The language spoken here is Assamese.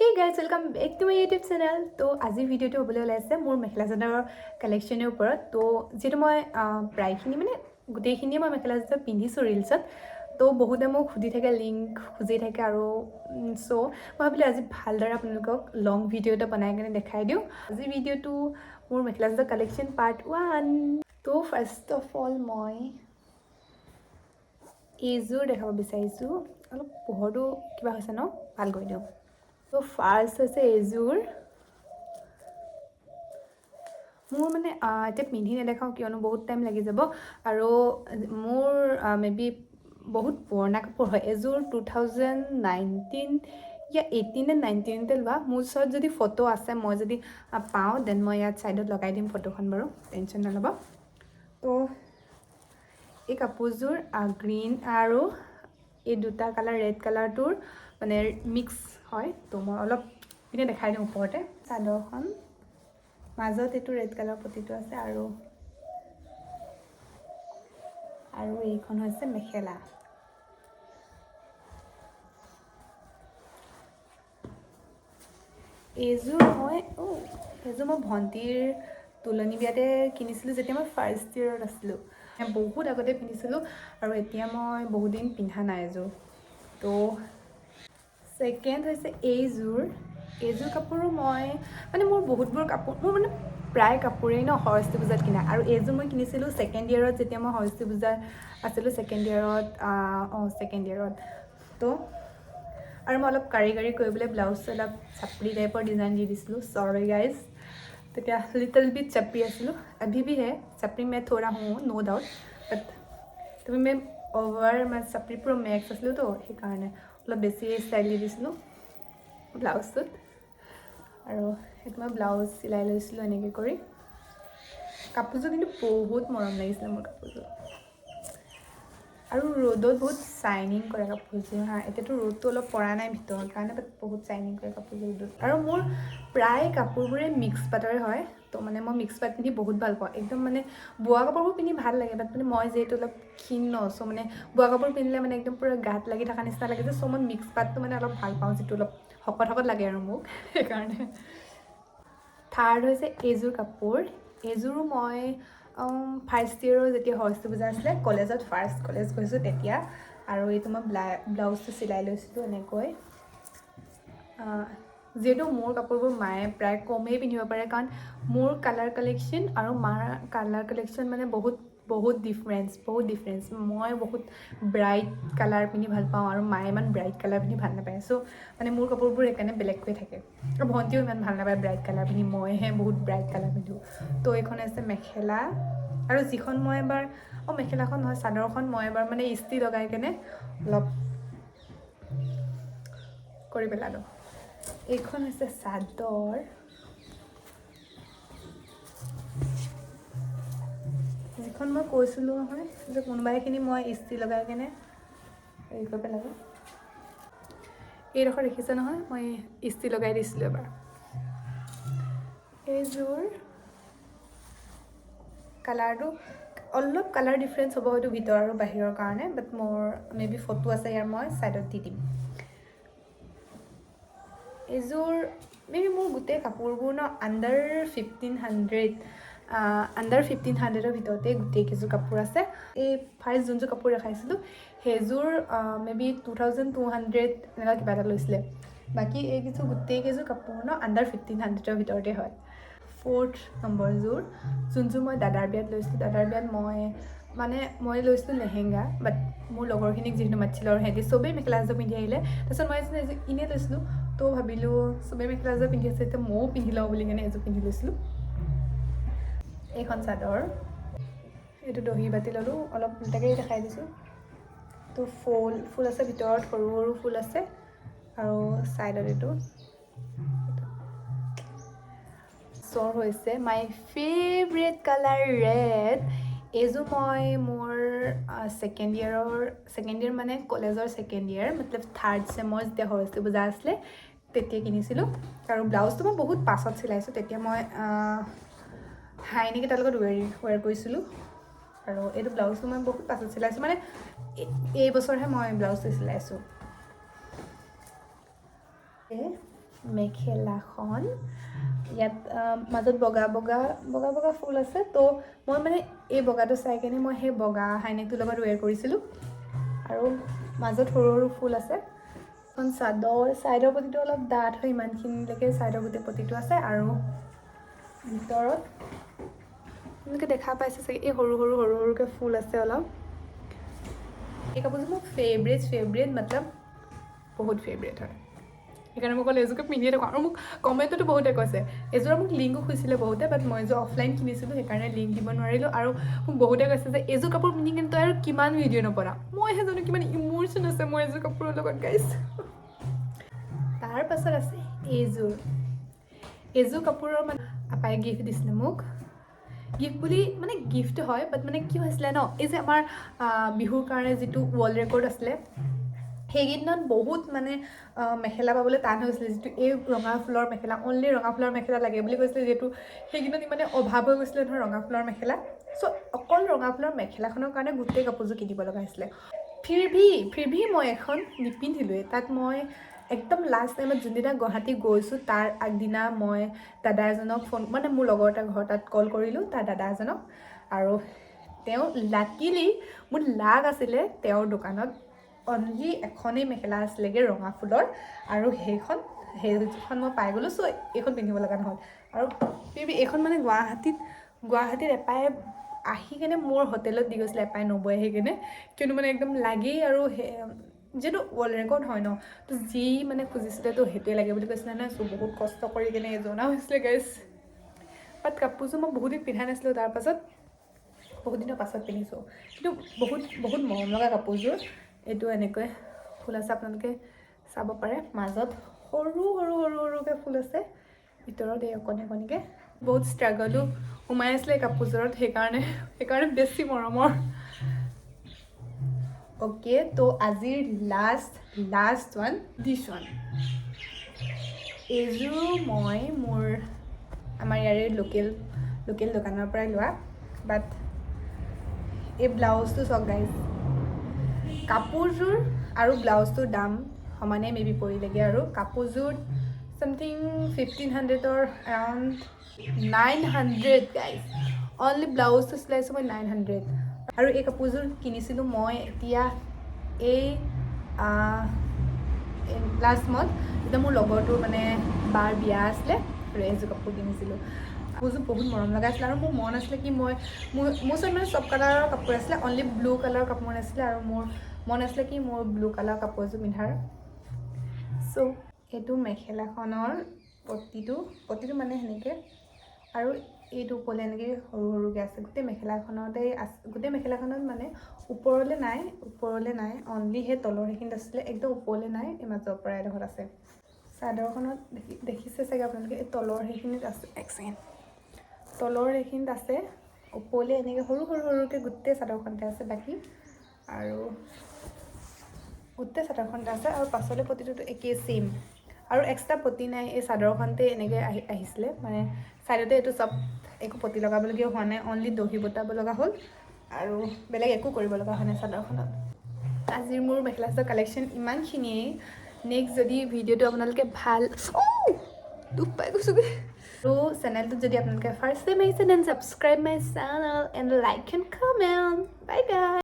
Hey guys, welcome back to my YouTube channel. তো আজি ভিডিওটো হ'বলৈ ওলাইছে মোৰ মেখেলা চাদৰৰ কালেকশ্যনৰ ওপৰত। তো যেটো মই প্ৰায়খিনি মানে গোটেইখিনি মই মেখেলা চাদৰ পিন্ধিছো ৰিলছত। তো বহুতে মোক খুদি থাকে লিংক খুজি থাকে আৰু সো মই ভাবিলোঁ আজি ভালদৰে আপোনালোকক লং ভিডিও এটা বনাই কেনে দেখাই দিওঁ। আজি ভিডিওটো মোৰ মেখেলা চাদৰ কালেকশ্যন পাৰ্ট 1। তো ফাৰ্ষ্ট অফ অল মই এইযোৰ দেখাব বিচাৰিছোঁ। অলপ পোহৰটো কিবা হৈছে ন, ভাল কৰি দিওঁ। তো ফাৰ্ষ্ট হৈছে এইযোৰ। মোৰ মানে এতিয়া পিন্ধি নেদেখাওঁ কিয়নো বহুত টাইম লাগি যাব আৰু মোৰ মেবি বহুত পুৰণা কাপোৰ হয়। এইযোৰ 2019 या 18 নে 19তে লোৱা। মোৰ ওচৰত যদি ফটো আছে, মই যদি পাওঁ দেন মই ইয়াত ছাইডত লগাই দিম ফটোখন, বাৰু টেনশ্যন নল'ব। তো এই কাপোৰযোৰ গ্ৰীণ আৰু এই দুটা কালাৰ ৰেড কালাৰটোৰ মানে মিক্স হয়। তো মই অলপ পিনে দেখাই দিওঁ ওপৰতে। চাদৰখন মাজত এইটো ৰেড কালাৰ পটিটো আছে আৰু এইখন হৈছে মেখেলা। এইযোৰ মই ভণ্টিৰ তুলনি বিয়াতে কিনিছিলোঁ, যেতিয়া মই ফাৰ্ষ্ট ইয়েৰত আছিলোঁ। বহুত আগতে পিন্ধিছিলোঁ আৰু এতিয়া মই বহুত দিন পিন্ধা নাই এযোৰ। তো ছেকেণ্ড হৈছে এইযোৰ কাপোৰো মই মানে মোৰ বহুতবোৰ কাপোৰ মোৰ মানে প্ৰায় কাপোৰেই ন সৰস্বতী পূজাত কিনা। আৰু এইযোৰ মই কিনিছিলোঁ ছেকেণ্ড ইয়েৰত, যেতিয়া মই সৰস্বতী পূজা আছিলোঁ ছেকেণ্ড ইয়েৰত। তো আৰু মই অলপ কাৰিকৰী কৰিবলৈ ব্লাউজটো অলপ চাপৰি টাইপৰ ডিজাইন দি দিছিলোঁ। চৰি গাইজ, তেতিয়া লিটল বিট চাপৰি আছিলোঁ। अभी भी है চাপৰি मैं थोड़ा हूँ नो डाउट, বাট তুমি मैं অভাৰ মানে চাপৰি পুৰা মেক্স আছিলোঁ, তো সেইকাৰণে অলপ বেছি ষ্টাইল দি দিছিলোঁ ব্লাউজটোত। আৰু সেইটো মই ব্লাউজ চিলাই লৈছিলোঁ এনেকৈ কৰি। কাপোৰযোৰ কিন্তু বহুত মৰম লাগিছিলে মোৰ কাপোৰযোৰ, আৰু ৰ'দত বহুত চাইনিং কৰে কাপোৰযোৰ। এতিয়াতো ৰ'দটো অলপ পৰা নাই ভিতৰত কাৰণে, বাট বহুত চাইনিং কৰে কাপোৰযোৰ ৰ'দত। আৰু মোৰ প্ৰায় কাপোৰবোৰে মিক্স পাটৰে হয়। তো মানে মই মিক্স পাট পিন্ধি বহুত ভাল পাওঁ। একদম মানে বোৱা কাপোৰবোৰ পিন্ধি ভাল লাগে, বাট মানে মই যিহেতু অলপ ক্ষীণ ন, চ' মানে বোৱা কাপোৰ পিন্ধিলে মানে একদম পূৰা গাত লাগি থকা নিচিনা লাগে যে। চ' মই মিক্স পাটটো মানে অলপ ভাল পাওঁ, যিটো অলপ শকত লাগে আৰু মোক, সেইকাৰণে। থাৰ্ড হৈছে এইযোৰ কাপোৰ। এইযোৰো মই ফাৰ্ষ্ট ইয়েৰৰ যেতিয়া সৰস্বতী পূজা আছিলে, কলেজত ফাৰ্ষ্ট কলেজ গৈছোঁ তেতিয়া। আৰু এইটো মই ব্লাউজটো চিলাই লৈছিলোঁ এনেকৈ। যিহেতু মোৰ কাপোৰবোৰ মায়ে প্ৰায় কমেই পিন্ধিব পাৰে, কাৰণ মোৰ কালাৰ কালেকশ্যন আৰু মাৰ কালাৰ কালেকশ্যন মানে বহুত ডিফাৰেঞ্চ। মই বহুত ব্ৰাইট কালাৰ পিন্ধি ভাল পাওঁ আৰু মায়ে ইমান ব্ৰাইট কালাৰ পিন্ধি ভাল নাপায়। চ' মানে মোৰ কাপোৰবোৰ সেইকাৰণে বেলেগকৈ থাকে। আৰু ভণ্টিও ইমান ভাল নাপায় ব্ৰাইট কালাৰ পিন্ধি, মইহে বহুত ব্ৰাইট কালাৰ পিন্ধোঁ। তো এইখন আছে মেখেলা, আৰু যিখন মই এবাৰ মেখেলাখন নহয় চাদৰখন মই এবাৰ মানে ইস্ত্ৰি লগাই কেনে অলপ কৰি পেলালোঁ। এইখন হৈছে চাদৰ। যিখন মই কৈছিলোঁ নহয় যে কোনোবাইখিনি মই ইস্ত্ৰি লগাই কেনে হেৰি কৰি পেলালোঁ। এইডোখৰ দেখিছে নহয়, মই ইস্ত্ৰি লগাই দিছিলোঁ এবাৰ। এইযোৰ কালাৰটো অলপ কালাৰ ডিফাৰেঞ্চ হ'ব হয়তো ভিতৰ আৰু বাহিৰৰ কাৰণে, বাট মোৰ মেবি ফটো আছে ইয়াৰ, মই ছাইডত দি দিম। এইযোৰ মেবি মোৰ গোটেই কাপোৰবোৰ ন আণ্ডাৰ 1500ৰ ভিতৰতে গোটেই কেইযোৰ কাপোৰ আছে। এই ফাৰ্ষ্ট যোনযোৰ কাপোৰ দেখাইছিলোঁ সেইযোৰ মেবি 2200 এনেকুৱা কিবা এটা লৈছিলে। বাকী এইকেইযোৰ গোটেই কেইযোৰ কাপোৰ ন আণ্ডাৰ 1500ৰ ভিতৰতে হয়। ফ'ৰ্থ নম্বৰযোৰ যোনযোৰ মই দাদাৰ বিয়াত লৈছিলোঁ। দাদাৰ বিয়াত মই লৈছিলোঁ লেহেংগা, বাট মোৰ লগৰখিনিক যিহেতু মাতিছিলোঁ আৰু সিহঁতি চবেই মেখেলা চাদৰ পিন্ধি আহিলে, তাৰপিছত মই এনেই লৈছিলোঁ। তো ভাবিলোঁ চবেই মেখেলা চাদৰ পিন্ধি আছে, এতিয়া ময়ো পিন্ধি লওঁ বুলি কেনে এযোৰ পিন্ধি লৈছিলোঁ। এইখন চাদৰ, এইটো দহি বাতি ল'লোঁ, অলপ উল্টাকৈ দেখাই দিছোঁ। তো ফুল আছে ভিতৰত, সৰু সৰু ফুল আছে, আৰু ছাইডত এইটো হৈছে মাই ফেভৰেট কালাৰ ৰেড। এইযোৰ মই মোৰ ছেকেণ্ড ইয়েৰ মানে কলেজৰ ছেকেণ্ড ইয়েৰ মতলব থাৰ্ড ছেমৰ যেতিয়া সৰস্বতী পূজা আছিলে তেতিয়া কিনিছিলোঁ। আৰু ব্লাউজটো মই বহুত পাছত চিলাইছোঁ, তেতিয়া মই হাইনেক এটাৰ লগত ৱেৰ কৰিছিলোঁ। আৰু এইটো ব্লাউজটো মই বহুত পাছত চিলাইছোঁ, মানে এই বছৰহে মই ব্লাউজটো চিলাইছোঁ। মেখেলাখন ইয়াত মাজত বগা বগা ফুল আছে তো মই মানে এই বগাটো চাই কেনে মই সেই বগা হাইনেকটোৰ লগত ৱেৰ কৰিছিলোঁ আৰু মাজত সৰু সৰু ফুল আছে এখন চাদৰ চাইডৰ পতিটো অলপ ডাঠ হয় ইমানখিনিলৈকে চাইডৰ গোটেই পতিটো আছে আৰু ভিতৰত এনেকৈ দেখা পাইছে চাগে এই সৰুকৈ ফুল আছে অলপ এই কাপোৰযোৰ মোৰ ফেভৰেট মতলব বহুত ফেভৰেট হয় সেইকাৰণে মই ক'লে এযোৰকে পিন্ধিয়ে থাকোঁ আৰু মোক কমেণ্টতো বহুতে কৈছে এযোৰ মোক লিংকো খুজিছিলে বহুতে বাট মই এযোৰ অফলাইন কিনিছিলোঁ সেইকাৰণে লিংক দিব নোৱাৰিলোঁ আৰু মোক বহুতে কৈছে যে এযোৰ কাপোৰ পিন্ধি কিন্তু তই আৰু কিমান ভিডিঅ' নবনা মইহে জানো কিমান ইম'শ্যন আছে মই এযোৰ কাপোৰৰ লগত গাইছ তাৰপাছত আছে এইযোৰ কাপোৰৰ মানে আপাই গিফ্ট দিছিলে মোক গিফ্ট বুলি মানে গিফ্ট হয় বাট মানে কি হৈছিলে ন এই যে আমাৰ বিহুৰ কাৰণে যিটো ৱৰ্ল্ড ৰেকৰ্ড আছিলে সেইকেইদিনত বহুত মানে মেখেলা পাবলৈ টান হৈছিলে যিটো এই ৰঙা ফুলৰ মেখেলা অনলি ৰঙা ফুলৰ মেখেলা লাগে বুলি কৈছিলে যিহেতু সেইকেইদিনত ইমানে অভাৱ হৈ গৈছিলে ধৰ ৰঙা ফুলৰ মেখেলা চ' অকল ৰঙা ফুলৰ মেখেলাখনৰ কাৰণে গোটেই কাপোৰযোৰ কিনিব লগা হৈছিলে ফিৰভি মই এখন নিপিন্ধিলোঁৱেই তাত মই একদম লাষ্ট টাইমত যোনদিনা গুৱাহাটী গৈছোঁ তাৰ আগদিনা মই দাদা এজনক ফোন মানে মোৰ লগৰ এটা ঘৰ তাত কল কৰিলোঁ তাৰ দাদা এজনক আৰু তেওঁ লাকিলি মোৰ লাগ আছিলে তেওঁৰ দোকানত অনলি এখনেই মেখেলা আছিলেগৈ ৰঙা ফুলৰ আৰু সেইখন মই পাই গ'লোঁ চ' এইখন পিন্ধিব লগা নহ'ল আৰু এইখন মানে গুৱাহাটীত এপাই আহি কেনে মোৰ হোটেলত দি গৈছিলে এপাই নবৈ আহি কেনে কিন্তু মানে একদম লাগেই আৰু যিহেতু ৱৰ্ল্ড ৰেকৰ্ড হয় ন তো যি মানে খুজিছিলে তো সেইটোৱে লাগে বুলি কৈছিলে নহয় চ' বহুত কষ্ট কৰি কেনে জনা হৈছিলে গাইছ বাট কাপোৰযোৰ মই বহুত দিন পিন্ধা নাছিলোঁ তাৰপাছত বহুত দিনৰ পাছত পিন্ধিছোঁ কিন্তু বহুত মৰম লগা কাপোৰযোৰ এইটো এনেকৈ ফুল আছে আপোনালোকে চাব পাৰে মাজত সৰুকৈ ফুল আছে ভিতৰত এই অকণিকৈ বহুত ষ্ট্ৰাগলো সোমাই আছিলে কাপোৰযোৰত সেইকাৰণে বেছি মৰমৰ অ'কে তো আজিৰ লাষ্ট ওৱান দিছ ওৱান এইযোৰ মই মোৰ আমাৰ ইয়াৰে লোকেল দোকানৰ পৰাই লোৱা বাট এই ব্লাউজটো চাওক গাইজ কাপোৰযোৰ আৰু ব্লাউজটোৰ দাম সমানে মেবি পৰিলেগৈ আৰু কাপোৰযোৰ চামথিং 1500 এৰাউণ্ড 900 গাইজ অনলি ব্লাউজটো চিলাইছোঁ মই 900 আৰু এই কাপোৰযোৰ কিনিছিলোঁ মই এতিয়া এই লাষ্ট মান্থ যেতিয়া মোৰ লগৰটোৰ মানে বাৰ বিয়া আছিলে আৰু এইযোৰ কাপোৰ কিনিছিলোঁ কাপোৰযোৰ বহুত মৰম লগা আছিলে আৰু মোৰ মন আছিলে কি মোৰ ওচৰত মানে চব কালাৰৰ কাপোৰ আছিলে অনলি ব্লু কালাৰৰ কাপোৰ নাছিলে আৰু মোৰ মন আছিলে কি মোৰ ব্লু কালাৰ কাপোৰ এযোৰ পিন্ধাৰ চ' এইটো মেখেলাখনৰ পতিটো মানে সেনেকৈ আৰু এইটো ওপৰলৈ এনেকৈ সৰুকৈ আছে গোটেই মেখেলাখনত মানে ওপৰলৈ নাই অনলি সেই তলৰ সেইখিনিত আছিলে একদম ওপৰলৈ নাই এই মাজৰ পৰা এডোখৰত আছে চাদৰখনত দেখিছে চাগে আপোনালোকে এই তলৰ সেইখিনিত আছে এক ছেকেণ্ড তলৰ সেইখিনিত আছে ওপৰলৈ এনেকৈ সৰুকৈ গোটেই চাদৰখনতে আছে বাকী আৰু গোটেই চাদৰখনতে আছে আৰু পাছলৈ পতিটোতো একেই ছেইম আৰু এক্সট্ৰা পতি নাই এই চাদৰখনতে এনেকৈ আহিছিলে মানে ছাইডতে এইটো চব একো পতি লগাবলগীয়া হোৱা নাই অনলি দহি বটাব লগা হ'ল আৰু বেলেগ একো কৰিব লগা হোৱা নাই চাদৰখনত আজিৰ মোৰ মেখেলা চাদৰ কালেকশ্যন ইমানখিনিয়েই নেক্সট যদি ভিডিঅ'টো আপোনালোকে ভাল দুখ পাই গৈছোগৈ আৰু চেনেলটোত যদি আপোনালোকে ফাৰ্ষ্ট টাইম আহিছে then subscribe my channel and like and comment bye by